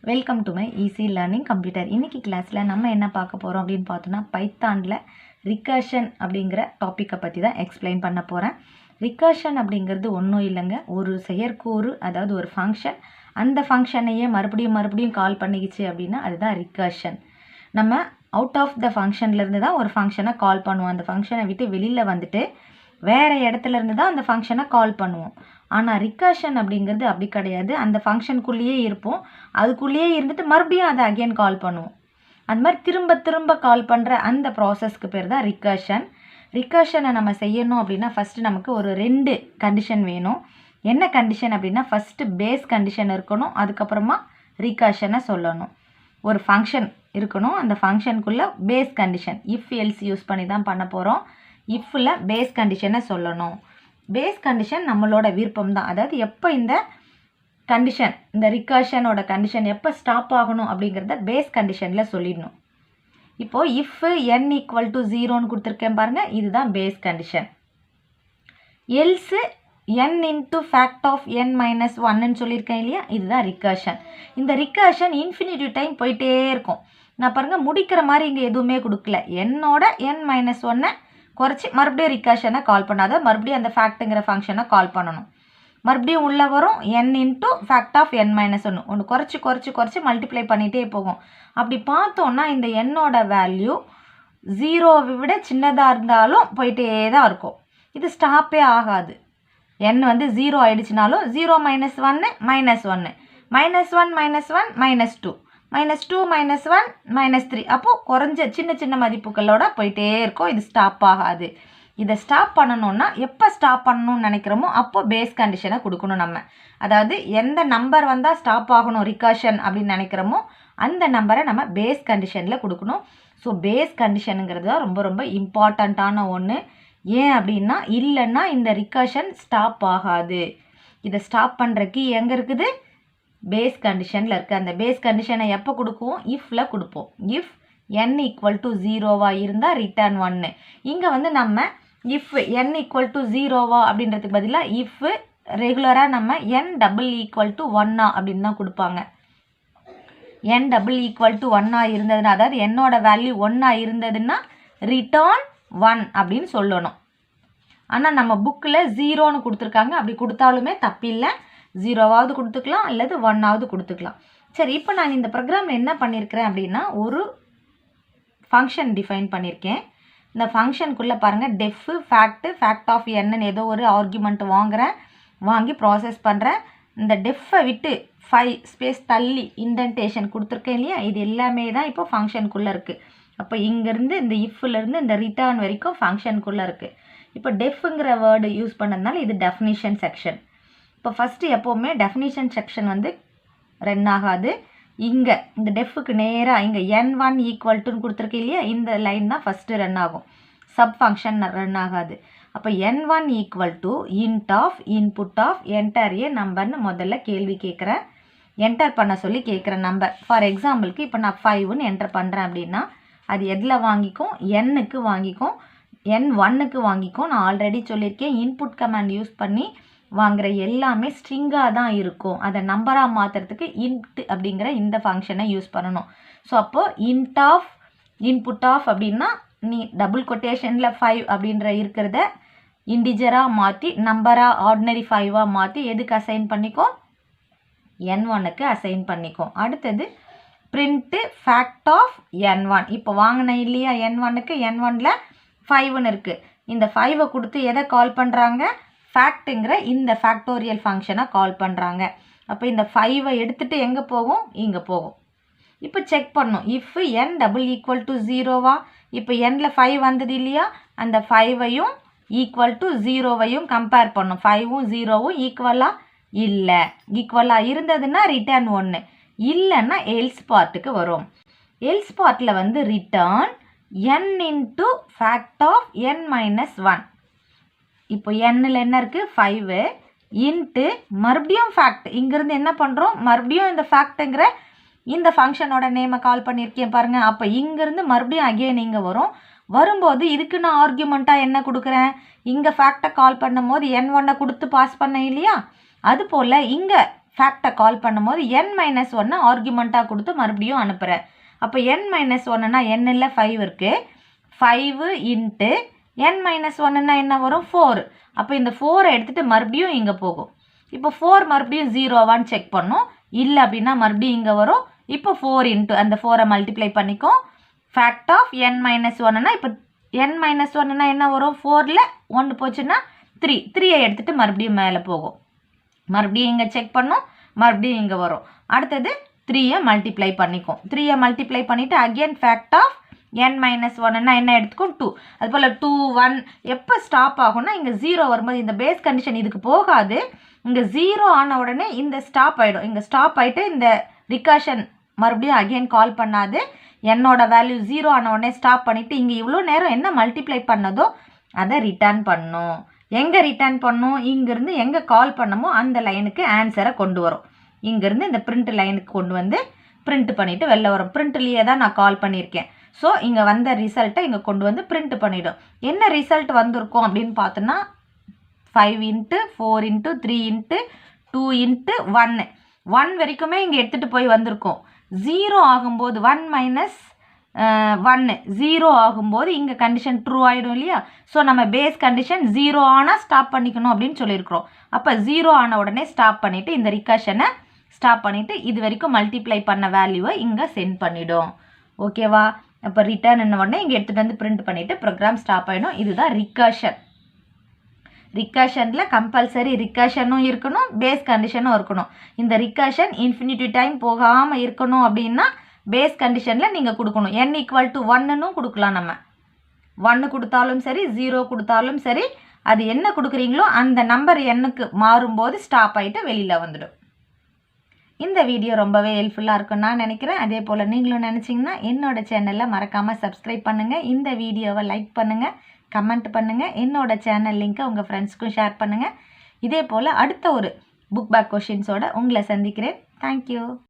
Welcome to my easy learning computer. இன்றைக்கி கிளாஸில் நம்ம என்ன பார்க்க போகிறோம் அப்படின்னு பார்த்தோன்னா பைத்தானில் ரிகர்ஷன் அப்படிங்கிற டாப்பிக்கை பற்றி தான் எக்ஸ்பிளைன் பண்ண போகிறேன். ரிகர்ஷன் அப்படிங்கிறது ஒன்றும் இல்லைங்க, ஒரு செயற்கூறு, அதாவது ஒரு ஃபங்க்ஷன் அந்த ஃபங்க்ஷனையே மறுபடியும் கால் பண்ணிக்கிச்சு அப்படின்னா அதுதான் ரிகர்ஷன். நம்ம அவுட் ஆஃப் த ஃபங்க்ஷன்லேருந்து தான் ஒரு ஃபங்க்ஷனை கால் பண்ணுவோம். அந்த ஃபங்க்ஷனை விட்டு வெளியில் வந்துட்டு வேறு இடத்துலேருந்து தான் அந்த ஃபங்க்ஷனை கால் பண்ணுவோம். ஆனால் ரிகர்ஷன் அப்படிங்கிறது அப்படி கிடையாது. அந்த ஃபங்க்ஷனுக்குள்ளேயே இருப்போம், அதுக்குள்ளேயே இருந்துட்டு மறுபடியும் அதை அகெயின் கால் பண்ணுவோம். அந்த மாதிரி திரும்ப கால் பண்ணுற அந்த ப்ராசஸ்க்கு பேர் தான் ரிகர்ஷன். ரிகர்ஷனை நம்ம செய்யணும் அப்படின்னா ஃபஸ்ட்டு நமக்கு ஒரு 2 கண்டிஷன் வேணும். என்ன கண்டிஷன் அப்படின்னா ஃபஸ்ட்டு பேஸ் கண்டிஷன் இருக்கணும், அதுக்கப்புறமா ரிகர்ஷனை சொல்லணும். ஒரு ஃபங்க்ஷன் இருக்கணும், அந்த ஃபங்க்ஷனுக்குள்ளே base condition if else use பண்ணி தான் பண்ண போகிறோம். இஃப்பில் பேஸ் கண்டிஷனை சொல்லணும். பேஸ் கண்டிஷன் நம்மளோட விருப்பம் தான். அதாவது எப்போ இந்த கண்டிஷன், இந்த ரிகர்ஷனோட கண்டிஷன் எப்போ ஸ்டாப் ஆகணும் அப்படிங்கிறத பேஸ் கண்டிஷனில் சொல்லிடணும். இப்போது இஃப் n = 0ன்னு கொடுத்துருக்கேன் பாருங்கள், இதுதான் base condition. Else n × fact of n - 1ன்னு சொல்லியிருக்கேன் இல்லையா, இதுதான் ரிகர்ஷன். இந்த ரிகர்ஷன் இன்ஃபினிட்டிவ் டைம் போயிட்டே இருக்கும். நான் பாருங்கள் முடிக்கிற மாதிரி இங்கே எதுவுமே கொடுக்கல. என்னோட n - 1 குறைச்சி மறுபடியும் ரிகர்ஷனை கால் பண்ணாத, மறுபடியும் அந்த ஃபேக்ட்டுங்கிற ஃபங்க்ஷனை கால் பண்ணணும். மறுபடியும் உள்ளே வரும் n × fact of n - 1 ஒன்று குறைச்சி மல்டிப்ளை பண்ணிகிட்டே போகும். அப்படி பார்த்தோன்னா இந்த என்னோட வேல்யூ 0வை விட சின்னதாக இருந்தாலும் போயிட்டே தான் இருக்கும். இது ஸ்டாப்பே ஆகாது. n வந்து 0 ஆயிடுச்சுனாலும் 0 - 1 - 1 -1 -2 -2 -1 -3 அப்போது குறைஞ்ச சின்ன மதிப்புகளோட போயிட்டே இருக்கும். இது ஸ்டாப் ஆகாது. இதை ஸ்டாப் பண்ணணுன்னா எப்போ ஸ்டாப் பண்ணணும்னு நினைக்கிறோமோ அப்போது பேஸ் கண்டிஷனை கொடுக்கணும் நம்ம. அதாவது எந்த நம்பர் வந்தால் ஸ்டாப் ஆகணும் ரிகர்ஷன் அப்படின்னு நினைக்கிறோமோ அந்த நம்பரை நம்ம பேஸ் கண்டிஷனில் கொடுக்கணும். ஸோ பேஸ் கண்டிஷனுங்கிறது தான் ரொம்ப இம்பார்ட்டண்ட்டான ஒன்று. ஏன் அப்படின்னா இல்லைன்னா இந்த ரிகர்ஷன் ஸ்டாப் ஆகாது. இதை ஸ்டாப் பண்ணுற கீ எங்கே இருக்குது? பேஸ் கண்டிஷனில் இருக்குது. அந்த பேஸ் கண்டிஷனை எப்போ கொடுக்குவோம்? இஃப்பில் கொடுப்போம். இஃப் n = 0வா இருந்தால் ரிட்டர்ன் 1. இங்கே வந்து நம்ம இஃப் n = 0வா அப்படின்றதுக்கு பதிலாக இஃப் ரெகுலராக நம்ம n = 1 அப்படின்னு தான் கொடுப்பாங்க. n = 1 இருந்ததுன்னா, அதாவது என்னோட வேல்யூ 1 இருந்ததுன்னா ரிட்டர்ன் 1 அப்படின்னு சொல்லணும். ஆனால் நம்ம புக்கில் 0ன்னு கொடுத்துருக்காங்க. அப்படி கொடுத்தாலுமே தப்பில்லை, 0வாவது கொடுத்துக்கலாம் அல்லது 1ஆவது கொடுத்துக்கலாம். சரி, இப்போ நான் இந்த ப்ரோக்ராமில் என்ன பண்ணியிருக்கிறேன் அப்படின்னா ஒரு ஃபங்க்ஷன் டிஃபைன் பண்ணியிருக்கேன். இந்த ஃபங்க்ஷனுக்குள்ளே பாருங்கள் fact of n ஏதோ ஒரு ஆர்குமெண்ட் வாங்கி ப்ராசஸ் பண்ணுறேன். இந்த டெஃப்பை விட்டு 5 ஸ்பேஸ் தள்ளி இண்டென்டேஷன் கொடுத்துருக்கேன் இல்லையா, இது எல்லாமே தான் இப்போ ஃபங்க்ஷனுக்குள்ளே இருக்குது. அப்போ இங்கேருந்து இந்த இஃப்லேருந்து இந்த ரிட்டர்ன் வரைக்கும் ஃபங்க்ஷனுக்குள்ளே இருக்குது. இப்போ டெஃப்ங்கிற வேர்டு யூஸ் பண்ணதுனால இது டெஃபினிஷன் செக்ஷன். இப்போ ஃபஸ்ட்டு எப்போவுமே டெஃபினிஷன் செக்ஷன் வந்து ரன் ஆகாது. இங்கே இந்த டெஃப்க்கு நேராக இங்கே n1 = கொடுத்துருக்கு இல்லையா, இந்த லைன் தான் ஃபஸ்ட்டு ரன் ஆகும். சப் ஃபங்க்ஷன் ரன் ஆகாது. அப்போ n1 = int of input of enter a நம்பர்னு முதல்ல கேள்வி கேட்குறேன். என்டர் பண்ண சொல்லி கேட்குற நம்பர். ஃபார் எக்ஸாம்பிளுக்கு இப்போ நான் 5ன்னு என்டர் பண்ணுறேன் அப்படின்னா அது எதில் வாங்கிக்கும்? n-க்கு வாங்கிக்கும், n1க்கு வாங்கிக்கும். நான் ஆல்ரெடி சொல்லியிருக்கேன், இன்புட் கமாண்ட் யூஸ் பண்ணி வாங்குகிற எல்லாமே ஸ்ட்ரிங்காக தான் இருக்கும். அதை நம்பராக மாற்றுறதுக்கு இன்ட் அப்படிங்கிற இந்த ஃபங்க்ஷனை யூஸ் பண்ணணும். ஸோ அப்போது இன்ட் ஆஃப் இன்புட் ஆஃப் அப்படின்னா நீ டபுள் கொட்டேஷனில் 5 அப்படின்ற இருக்கிறத இண்டிஜராக மாற்றி நம்பராக ஆர்டினரி 5ஆக மாற்றி எதுக்கு அசைன் பண்ணிக்கோ? n1க்கு அசைன் பண்ணிக்கோ. அடுத்தது பிரிண்ட்டு fact of n1. இப்போ வாங்கினேன் இல்லையா n1க்கு, n1ல் 5ன்னு இருக்குது. இந்த 5ஐ கொடுத்து எதை கால் பண்ணுறாங்க? ஃபேக்ட்டுங்கிற இந்த ஃபேக்டோரியல் ஃபங்க்ஷனை கால் பண்ணுறாங்க. அப்போ இந்த 5ஐ எடுத்துகிட்டு எங்கே போகும்? இங்கே போகும். இப்போ செக் பண்ணணும், இஃப் n = 0வா? இப்போ n-ல் 5 வந்தது இல்லையா, அந்த 5ஐயும் = 0வையும் கம்பேர் பண்ணும். 5ம் 0வும் ஈக்குவலாக இல்லை. ஈக்குவலாக இருந்ததுன்னா ரிட்டர்ன் 1, இல்லைன்னா எல்ஸ் பார்ட்டுக்கு வரும். எல்ஸ் பார்ட்டில் வந்து return n × fact of n - 1. இப்போ n-ல் என்ன இருக்குது? 5 இன்ட்டு மறுபடியும் ஃபேக்ட். இங்கேருந்து என்ன பண்ணுறோம்? மறுபடியும் இந்த ஃபேக்ட்டுங்கிற இந்த ஃபங்க்ஷனோட நேமை கால் பண்ணியிருக்கேன் பாருங்கள். அப்போ இங்கேருந்து மறுபடியும் அகெயின் இங்கே வரும்போது இதுக்கு நான் ஆர்குமெண்ட்டாக என்ன கொடுக்குறேன்? இங்கே ஃபேக்டை கால் பண்ணும் போது n1 கொடுத்து பாஸ் பண்ணேன் இல்லையா, அதுபோல் இங்கே ஃபேக்டை கால் பண்ணும்போது n-1 ஆர்குமெண்ட்டாக கொடுத்து மறுபடியும் அனுப்புகிறேன். அப்போ n-1னா n-ல் 5 இருக்குது. 5 இன்ட்டு n-1னா என்ன வரும் 4. அப்போ இந்த 4 எடுத்துகிட்டு மறுபடியும் இங்கே போகும். இப்போ 4 மறுபடியும் 0வான்னு செக் பண்ணோம். இல்லை அப்படின்னா மறுபடியும் இங்கே வரும். இப்போ 4 இன்ட்டு அந்த 4ஐ மல்டிப்ளை பண்ணிக்கும். ஃபேக்ட் ஆஃப் n-1னா இப்போ n-1னா என்ன வரும் 4ல் 1 போச்சுன்னா 3. 3ஐ எடுத்துகிட்டு மறுபடியும் மேலே போகும். மறுபடியும் இங்கே செக் பண்ணோம். மறுபடியும் இங்கே வரும். அடுத்தது 3ஐ மல்டிப்ளை பண்ணிக்கும். 3ஐ மல்டிப்ளை பண்ணிவிட்டு அகெயின் ஃபேக்ட் ஆஃப் n-1னா என்ன எடுத்துக்கும் 2. அதுபோல் 2 1 எப்போ ஸ்டாப் ஆகும்னா இங்கே 0 வரும்போது இந்த பேஸ் கண்டிஷன் இதுக்கு போகாது. இங்கே 0 ஆன உடனே இந்த ஸ்டாப் ஆகிடும். இங்கே ஸ்டாப் ஆகிட்டு இந்த ரிகர்ஷன் மறுபடியும் அகெயின் கால் பண்ணாது. என்னோட வேல்யூ 0 ஆன உடனே ஸ்டாப் பண்ணிவிட்டு இங்கே இவ்வளோ நேரம் என்ன மல்டிப்ளை பண்ணதோ அதை ரிட்டர்ன் பண்ணும். எங்கே ரிட்டர்ன் பண்ணும்? இங்கேருந்து எங்கே கால் பண்ணமோ அந்த லைனுக்கு ஆன்சரை கொண்டு வரும். இங்கேருந்து இந்த பிரிண்ட் லைனுக்கு கொண்டு வந்து பிரிண்ட் பண்ணிவிட்டு வெளில வரும். பிரிண்ட்லேயே தான் நான் கால் பண்ணியிருக்கேன். ஸோ இங்கே வந்த ரிசல்ட்டை இங்கே கொண்டு வந்து பிரிண்ட் பண்ணிவிடும். என்ன ரிசல்ட் வந்திருக்கும் அப்படின்னு பார்த்தோன்னா 5 இன்ட்டு 4 இன்ட்டு 3 இன்ட்டு 2 இன்ட்டு 1 1 வரைக்குமே இங்கே எடுத்துகிட்டு போய் வந்திருக்கோம். 0 ஆகும்போது 1 மைனஸ் 1 0 ஆகும்போது இங்கே கண்டிஷன் ட்ரூ ஆகிடும் இல்லையா? ஸோ நம்ம பேஸ் கண்டிஷன் 0 ஆனால் ஸ்டாப் பண்ணிக்கணும் அப்படின்னு சொல்லியிருக்கிறோம். அப்போ 0 ஆன உடனே ஸ்டாப் பண்ணிவிட்டு இந்த ரிகர்ஷனை ஸ்டாப் பண்ணிவிட்டு இது வரைக்கும் மல்டிப்ளை பண்ண வேல்யூவை இங்கே சென்ட் பண்ணிவிடும். ஓகேவா? அப்போ ரிட்டர்ன் என்ன உடனே இங்கே எடுத்துகிட்டு வந்து பிரிண்ட் பண்ணிவிட்டு ப்ரோக்ராம் ஸ்டாப் ஆகிடும். இதுதான் ரிகர்ஷன். ரிகர்ஷனில் கம்பல்சரி ரிகர்ஷனும் இருக்கணும், பேஸ் கண்டிஷனும் இருக்கணும். இந்த ரிகர்ஷன் இன்ஃபினிட்டி டைம் போகாமல் இருக்கணும் அப்படின்னா பேஸ் கண்டிஷனில் நீங்கள் கொடுக்கணும். n=1ன்னு கொடுக்கலாம். நம்ம 1 கொடுத்தாலும் சரி 0 கொடுத்தாலும் சரி, அது என்ன கொடுக்குறீங்களோ அந்த நம்பர் எண்ணுக்கு மாறும்போது ஸ்டாப் ஆகிட்டு வெளியில் வந்துடும். இந்த வீடியோ ரொம்பவே ஹெல்ப்ஃபுல்லாக இருக்குன்னு நான் நினைக்கிறேன். அதே போல் நீங்களும் நினச்சிங்கன்னா என்னோடய சேனலில் மறக்காமல் சப்ஸ்கிரைப் பண்ணுங்கள். இந்த வீடியோவை லைக் பண்ணுங்கள், கமெண்ட் பண்ணுங்கள். என்னோடய சேனல் லிங்க்கை உங்கள் ஃப்ரெண்ட்ஸ்க்கும் ஷேர் பண்ணுங்கள். இதே போல் அடுத்த ஒரு புக் பேக் கொஷின்ஸோடு உங்களை சந்திக்கிறேன். தேங்க்யூ.